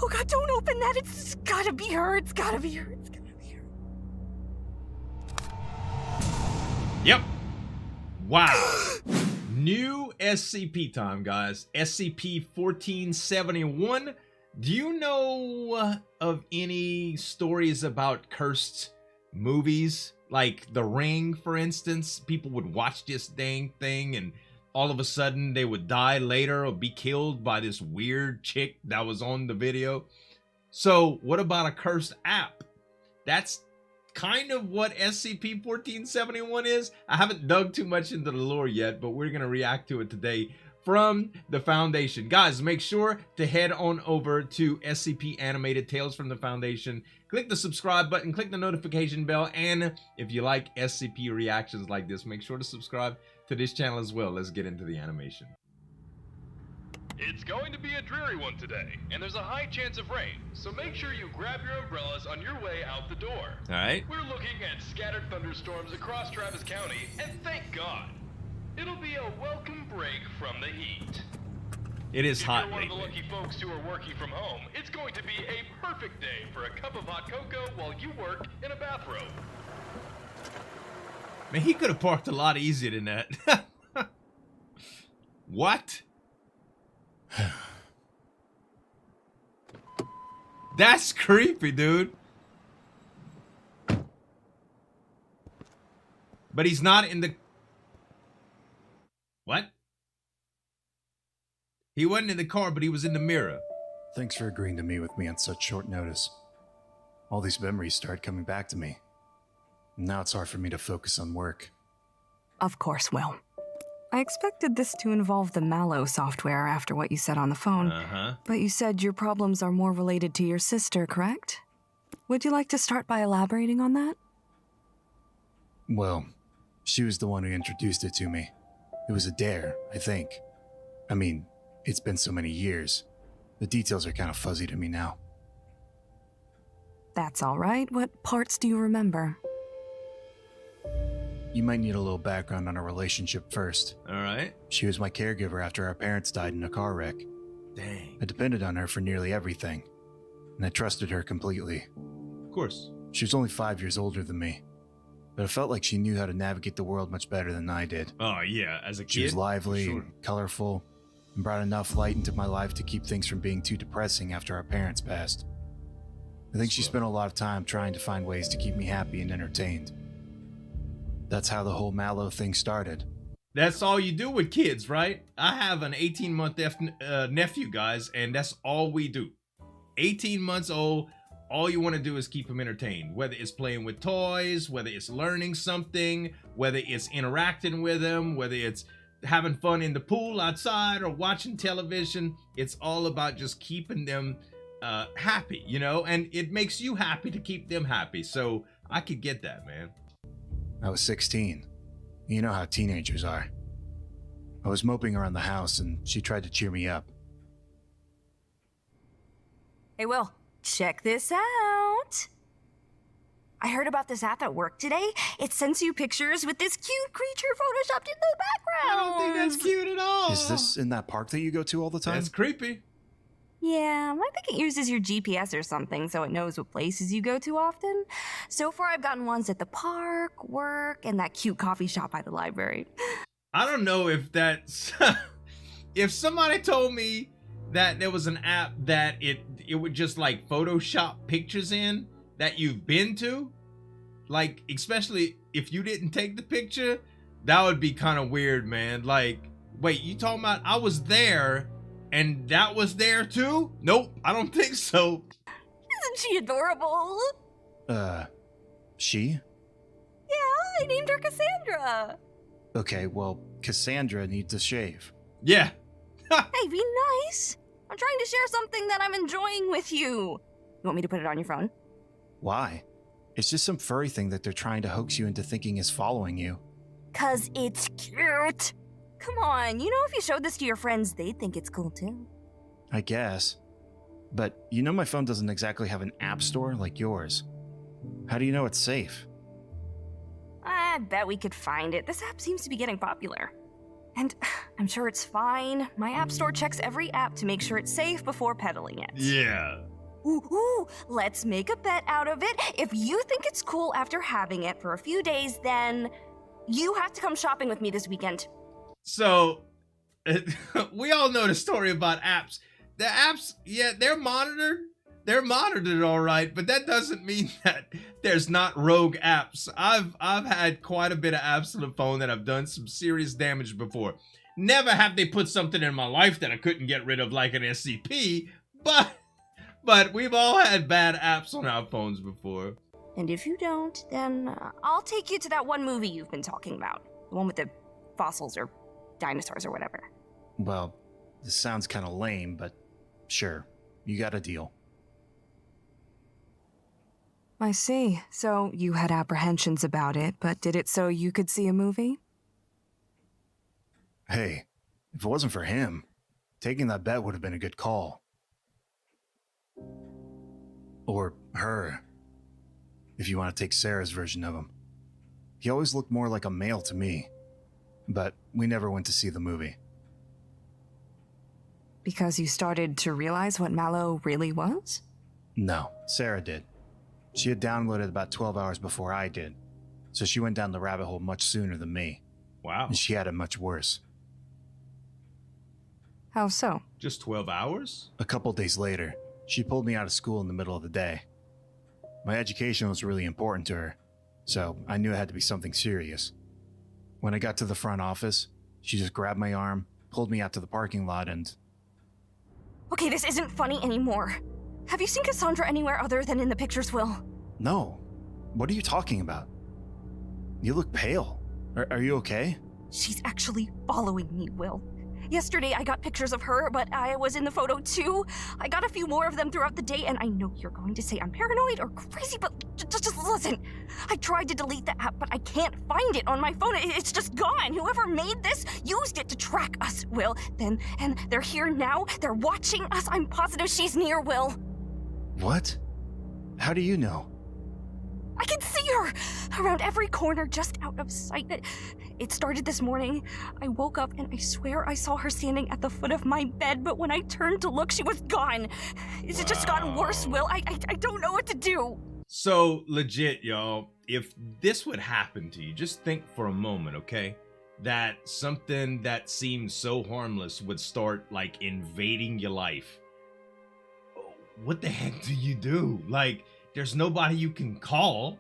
Oh god, don't open that. It's gotta be her. It's gotta be her. It's gotta be her. Yep. Wow. New SCP time, guys. SCP-1471. Do you know of any stories about cursed movies? Like The Ring, for instance? People would watch this dang thing and all of a sudden they would die later or be killed by this weird chick that was on the video. So what about a cursed app? That's kind of what SCP-1471 is. I haven't dug too much into the lore yet, but we're going to react to it today from the Foundation. Guys, make sure to head on over to SCP Animated Tales from the Foundation. Click the subscribe button, click the notification bell, and if you like SCP reactions like this, make sure to subscribe to this channel as well. Let's get into the animation. It's going to be a dreary one today, and there's a high chance of rain, so make sure you grab your umbrellas on your way out the door. Alright. We're looking at scattered thunderstorms across Travis County, and thank God. It'll be a welcome break from the heat. It is hot If you're one of the lately. lucky folks who are working from home, it's going to be a perfect day for a cup of hot cocoa while you work in a bathrobe. Man, he could have parked a lot easier than that. What? That's creepy, dude. But he's not in the... What? He wasn't in the car, but he was in the mirror. Thanks for agreeing to meet with me on such short notice. All these memories start coming back to me. Now it's hard for me to focus on work. Of course, Will. I expected this to involve the MALO software after what you said on the phone. But you said your problems are more related to your sister, correct? Would you like to start by elaborating on that? Well, she was the one who introduced it to me. It was a dare, I think. I mean, it's been so many years. The details are kind of fuzzy to me now. That's all right. What parts do you remember? You might need a little background on our relationship first. Alright. She was my caregiver after our parents died in a car wreck. Dang. I depended on her for nearly everything, and I trusted her completely. Of course. She was only 5 years older than me, but I felt like she knew how to navigate the world much better than I did. Oh, yeah. As a kid. She was lively Sure. and colorful, and brought enough light into my life to keep things from being too depressing after our parents passed. I think she spent a lot of time trying to find ways to keep me happy and entertained. That's how the whole MALO thing started. That's all you do with kids, right? I have an 18-month nephew, guys, and that's all we do. 18 months old, all you want to do is keep him entertained. Whether it's playing with toys, whether it's learning something, whether it's interacting with him, whether it's having fun in the pool outside or watching television. It's all about just keeping them happy, you know? And it makes you happy to keep them happy. So I could get that, man. I was 16. You know how teenagers are. I was moping around the house and she tried to cheer me up. Hey, Will, check this out. I heard about this app at work today. It sends you pictures with this cute creature photoshopped in the background. I don't think that's cute at all. Is this in that park that you go to all the time? That's creepy. Yeah, I think it uses your GPS or something so it knows what places you go to often. So far, I've gotten ones at the park, work, and that cute coffee shop by the library. I don't know if that's... if somebody told me that there was an app that it would just like Photoshop pictures in that you've been to, like, especially if you didn't take the picture, that would be kind of weird, man. Like, wait, you talking about I was there and that was there too? Nope, I don't think so. Isn't she adorable? She? Yeah, I named her Cassandra. Okay, well, Cassandra needs a shave. Yeah. Hey, be nice. I'm trying to share something that I'm enjoying with you. You want me to put it on your phone? Why? It's just some furry thing that they're trying to hoax you into thinking is following you. 'Cause it's cute. Come on, you know if you showed this to your friends, they'd think it's cool too. I guess. But you know my phone doesn't exactly have an app store like yours. How do you know it's safe? I bet we could find it. This app seems to be getting popular. And I'm sure it's fine. My app store checks every app to make sure it's safe before peddling it. Yeah. Ooh, let's make a bet out of it. If you think it's cool after having it for a few days, then you have to come shopping with me this weekend. So, we all know the story about apps. The apps, yeah, they're monitored. They're monitored all right, but that doesn't mean that there's not rogue apps. I've had quite a bit of apps on the phone that have done some serious damage before. Never have they put something in my life that I couldn't get rid of like an SCP, but we've all had bad apps on our phones before. And if you don't, then I'll take you to that one movie you've been talking about. The one with the fossils or dinosaurs or whatever. Well, this sounds kind of lame, but sure, you got a deal. I see. So you had apprehensions about it, but did it so you could see a movie? Hey, if it wasn't for him, taking that bet would have been a good call. Or her, if you want to take Sarah's version of him. He always looked more like a male to me, but we never went to see the movie. Because you started to realize what MALO really was? No, Sarah did. She had downloaded about 12 hours before I did, so she went down the rabbit hole much sooner than me. Wow. And she had it much worse. How so? Just 12 hours? A couple days later, she pulled me out of school in the middle of the day. My education was really important to her, so I knew it had to be something serious. When I got to the front office, she just grabbed my arm, pulled me out to the parking lot, and... Okay, this isn't funny anymore. Have you seen Cassandra anywhere other than in the pictures, Will? No. What are you talking about? You look pale. Are you okay? She's actually following me, Will. Yesterday, I got pictures of her, but I was in the photo too. I got a few more of them throughout the day, and I know you're going to say I'm paranoid or crazy, but just listen. I tried to delete the app, but I can't find it on my phone. It's just gone. Whoever made this used it to track us, Will. And they're here now. They're watching us. I'm positive she's near, Will. What? How do you know? I can see her around every corner, just out of sight. It started this morning. I woke up and I swear I saw her standing at the foot of my bed, but when I turned to look, she was gone. It's just gotten worse, Will. I don't know what to do. So, legit, y'all, if this would happen to you, just think for a moment, okay? That something that seems so harmless would start, like, invading your life. What the heck do you do? Like, there's nobody you can call.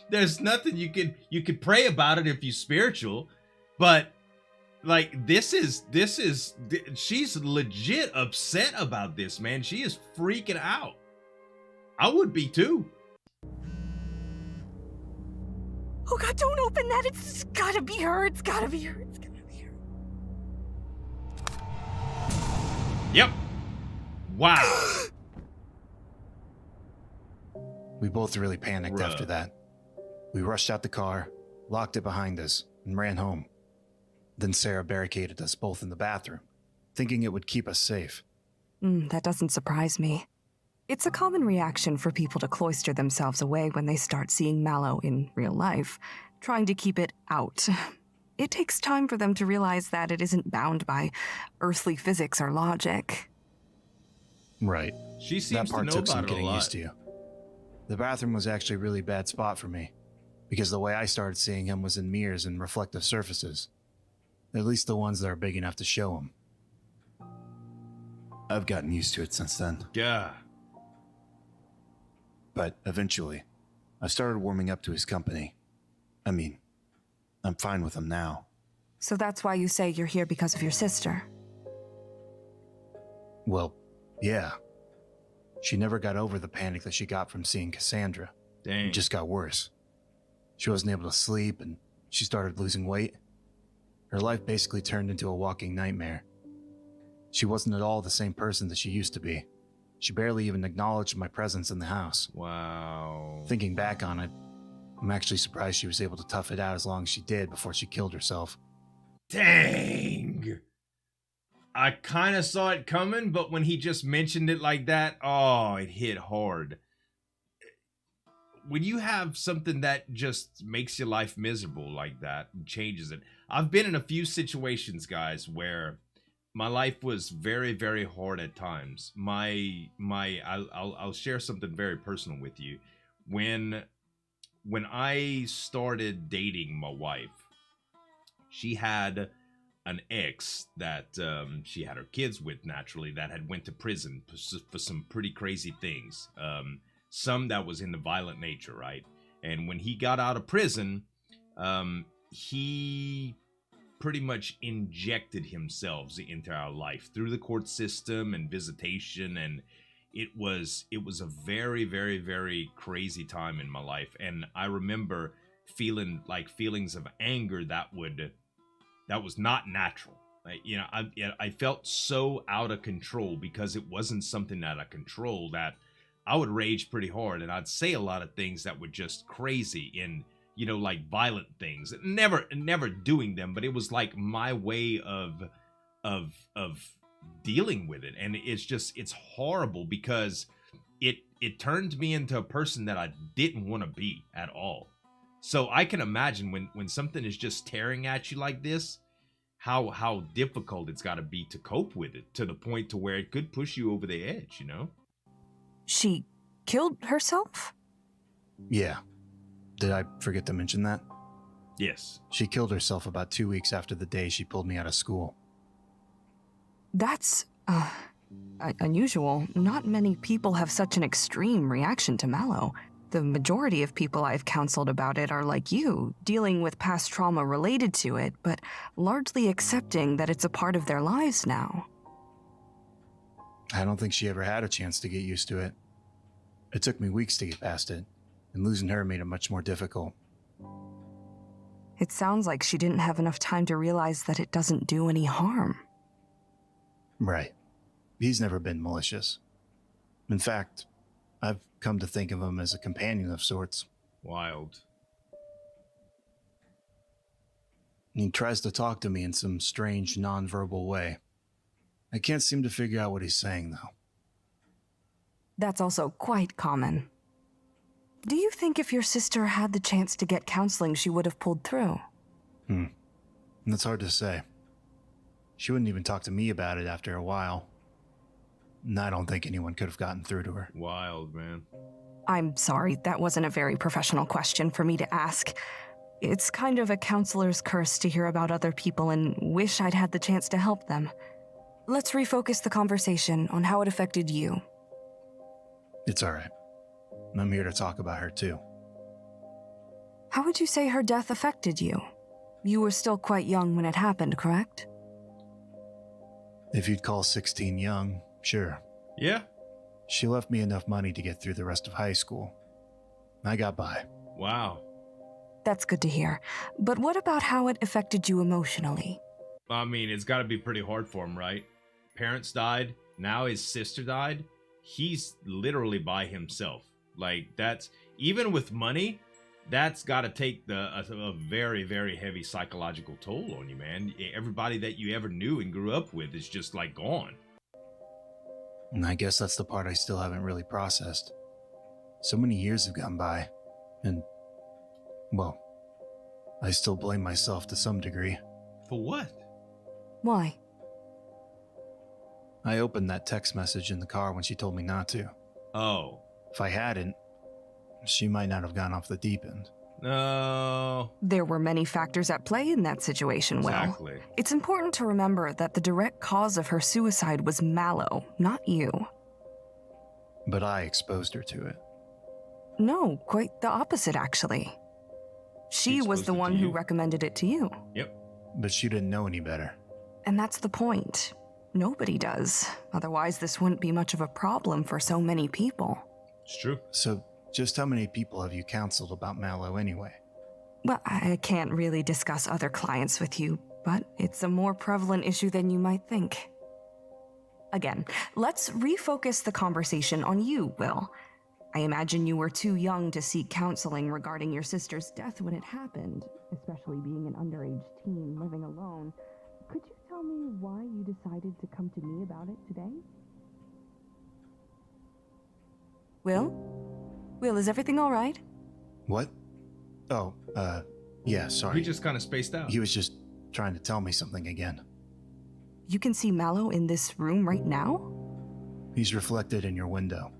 There's nothing you could pray about it if you're spiritual, but like she's legit upset about this, man. She is freaking out. I would be too. Oh God, don't open that. It's gotta be her. It's gotta be her. It's gotta be her. Yep. Wow. We both really panicked after that. We rushed out the car, locked it behind us, and ran home. Then Sarah barricaded us both in the bathroom, thinking it would keep us safe. That doesn't surprise me. It's a common reaction for people to cloister themselves away when they start seeing MALO in real life, trying to keep it out. It takes time for them to realize that it isn't bound by earthly physics or logic. Right. She seems that part to know took some about it a getting lot. used to. The bathroom was actually a really bad spot for me, because the way I started seeing him was in mirrors and reflective surfaces. At least the ones that are big enough to show him. I've gotten used to it since then. Yeah. But eventually, I started warming up to his company. I mean, I'm fine with him now. So that's why you say you're here because of your sister. Well, yeah. She never got over the panic that she got from seeing Cassandra. Dang. It just got worse. She wasn't able to sleep, and she started losing weight. Her life basically turned into a walking nightmare. She wasn't at all the same person that she used to be. She barely even acknowledged my presence in the house. Wow. Thinking back on it, I'm actually surprised she was able to tough it out as long as she did before she killed herself. Dang. I kind of saw it coming, but when he just mentioned it like that, oh, it hit hard. when you have something that just makes your life miserable like that and changes it. I've been in a few situations, guys, where my life was very, very hard at times. I'll share something very personal with you. When I started dating my wife, she had an ex that she had her kids with, naturally, that had went to prison for some pretty crazy things. Some that was in the violent nature, right? And when he got out of prison, he pretty much injected himself into our life through the court system and visitation, and it was a very, very, very crazy time in my life. And I remember feeling like feelings of anger that was not natural. I felt so out of control because it wasn't something out of control, that I would rage pretty hard, and I'd say a lot of things that were just crazy and, like violent things. Never doing them, but it was like my way of dealing with it. And it's horrible because it turned me into a person that I didn't want to be at all. So I can imagine when something is just tearing at you like this, how difficult it's got to be to cope with it, to the point to where it could push you over the edge, She killed herself? Yeah. Did I forget to mention that? Yes. She killed herself about 2 weeks after the day she pulled me out of school. That's, unusual. Not many people have such an extreme reaction to MALO. The majority of people I've counseled about it are like you, dealing with past trauma related to it, but largely accepting that it's a part of their lives now. I don't think she ever had a chance to get used to it. It took me weeks to get past it, and losing her made it much more difficult. It sounds like she didn't have enough time to realize that it doesn't do any harm. Right. He's never been malicious. In fact, I've come to think of him as a companion of sorts. Wild. He tries to talk to me in some strange, non-verbal way. I can't seem to figure out what he's saying, though. That's also quite common. Do you think if your sister had the chance to get counseling, she would have pulled through? That's hard to say. She wouldn't even talk to me about it after a while. And I don't think anyone could have gotten through to her. Wild, man. I'm sorry, that wasn't a very professional question for me to ask. It's kind of a counselor's curse to hear about other people and wish I'd had the chance to help them. Let's refocus the conversation on how it affected you. It's all right. I'm here to talk about her, too. How would you say her death affected you? You were still quite young when it happened, correct? If you'd call 16 young, sure. Yeah. She left me enough money to get through the rest of high school. I got by. Wow. That's good to hear. But what about how it affected you emotionally? I mean, it's got to be pretty hard for him, right? Parents died. Now his sister died. He's literally by himself. Like, that's, even with money, that's got to take a very, very heavy psychological toll on you, man. Everybody that you ever knew and grew up with is just, like, gone. And I guess that's the part I still haven't really processed. So many years have gone by, and, well, I still blame myself to some degree. For what? Why? I opened that text message in the car when she told me not to. Oh. If I hadn't, she might not have gone off the deep end. No. There were many factors at play in that situation, Will. Exactly. It's important to remember that the direct cause of her suicide was MALO, not you. But I exposed her to it. No, quite the opposite, actually. She was exposed the it one to who you? recommended it to you. Yep. But she didn't know any better. And that's the point. Nobody does. Otherwise, this wouldn't be much of a problem for so many people. It's true. So, just how many people have you counseled about MALO anyway? Well, I can't really discuss other clients with you, but it's a more prevalent issue than you might think. Again, let's refocus the conversation on you, Will. I imagine you were too young to seek counseling regarding your sister's death when it happened, especially being an underage teen living alone. Could you tell me why you decided to come to me about it today? Will? Will, is everything all right? What? Oh, yeah, sorry. He just kind of spaced out. He was just trying to tell me something again. You can see Mallow in this room right now? He's reflected in your window.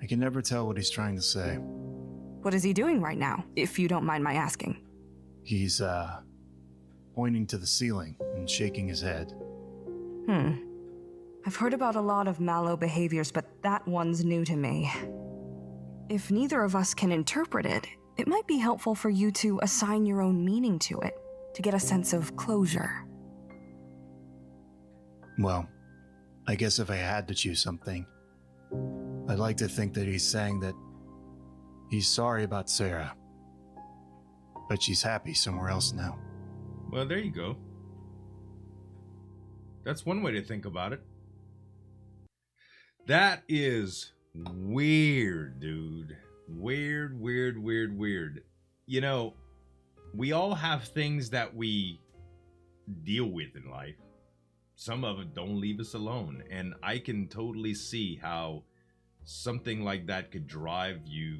I can never tell what he's trying to say. What is he doing right now, if you don't mind my asking? He's, pointing to the ceiling and shaking his head. I've heard about a lot of Mallow behaviors, but that one's new to me. If neither of us can interpret it, it might be helpful for you to assign your own meaning to it, to get a sense of closure. Well, I guess if I had to choose something, I'd like to think that he's saying that he's sorry about Sarah, but she's happy somewhere else now. Well, there you go. That's one way to think about it. That is weird, dude. Weird, weird, weird, weird. You know, we all have things that we deal with in life. Some of it don't leave us alone. And I can totally see how something like that could drive you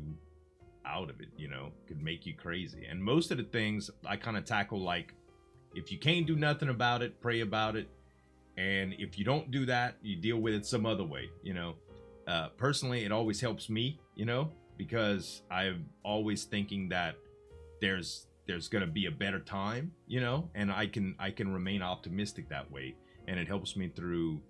out of it, you know, could make you crazy. And most of the things I kind of tackle like, if you can't do nothing about it, pray about it. And if you don't do that, you deal with it some other way, you know. Personally, it always helps me, you know, because I'm always thinking that there's gonna be a better time, you know, and I can remain optimistic that way, and it helps me through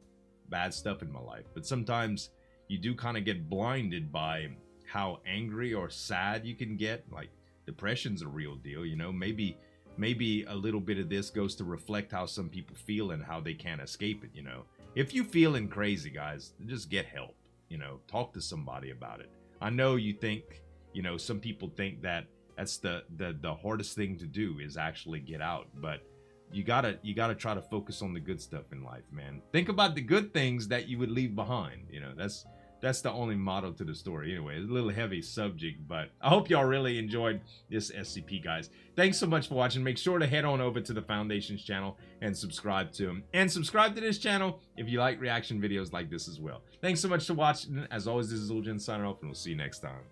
bad stuff in my life. But sometimes you do kind of get blinded by how angry or sad you can get. Like, depression's a real deal, you know. Maybe a little bit of this goes to reflect how some people feel and how they can't escape it, you know. If you feeling crazy, guys, just get help, you know. Talk to somebody about it. I know you think, you know, some people think that that's the hardest thing to do is actually get out, but you gotta try to focus on the good stuff in life, man. Think about the good things that you would leave behind, you know. That's the only motto to the story. Anyway, it's a little heavy subject, but I hope y'all really enjoyed this SCP, guys. Thanks so much for watching. Make sure to head on over to the Foundation's channel and subscribe to him. And subscribe to this channel if you like reaction videos like this as well. Thanks so much for watching. As always, this is Zueljin signing off, and we'll see you next time.